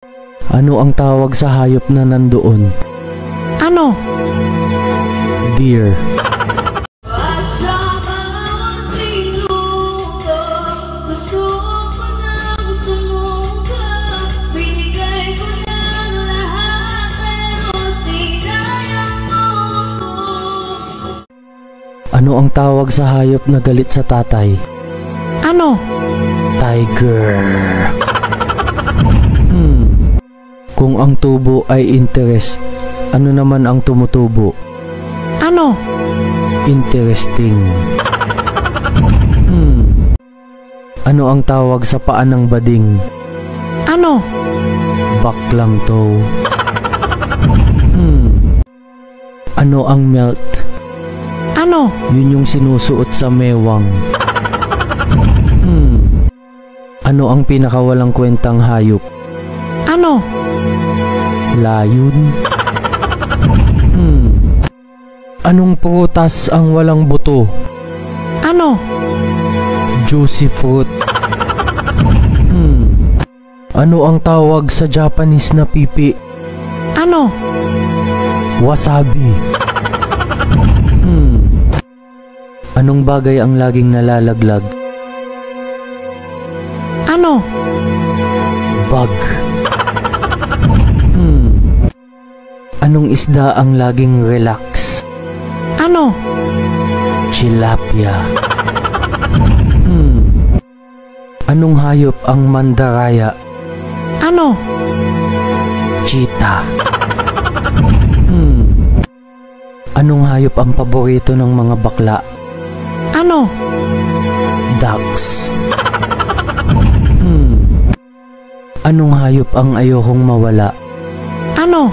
Ano ang tawag sa hayop na nandoon? Ano? Deer. Ano ang tawag sa hayop na galit sa tatay? Ano? Tiger. Kung ang tubo ay interest, ano naman ang tumutubo? Ano? Interesting. Ano ang tawag sa paa ng bading? Ano? Baklang toe. Ano ang melt? Ano? Yun yung sinusuot sa mewang. Ano ang pinakawalang kwentang hayop? Ano? Layon. Anong prutas ang walang buto? Ano? Juicy fruit. Ano ang tawag sa Japanese na pipi? Ano? Wasabi. Anong bagay ang laging nalalaglag? Ano? Bug. Anong isda ang laging relax? Ano? Tilapia. Anong hayop ang mandaraya? Ano? Cheetah. Anong hayop ang paborito ng mga bakla? Ano? Ducks. Anong hayop ang ayokong mawala? Ano?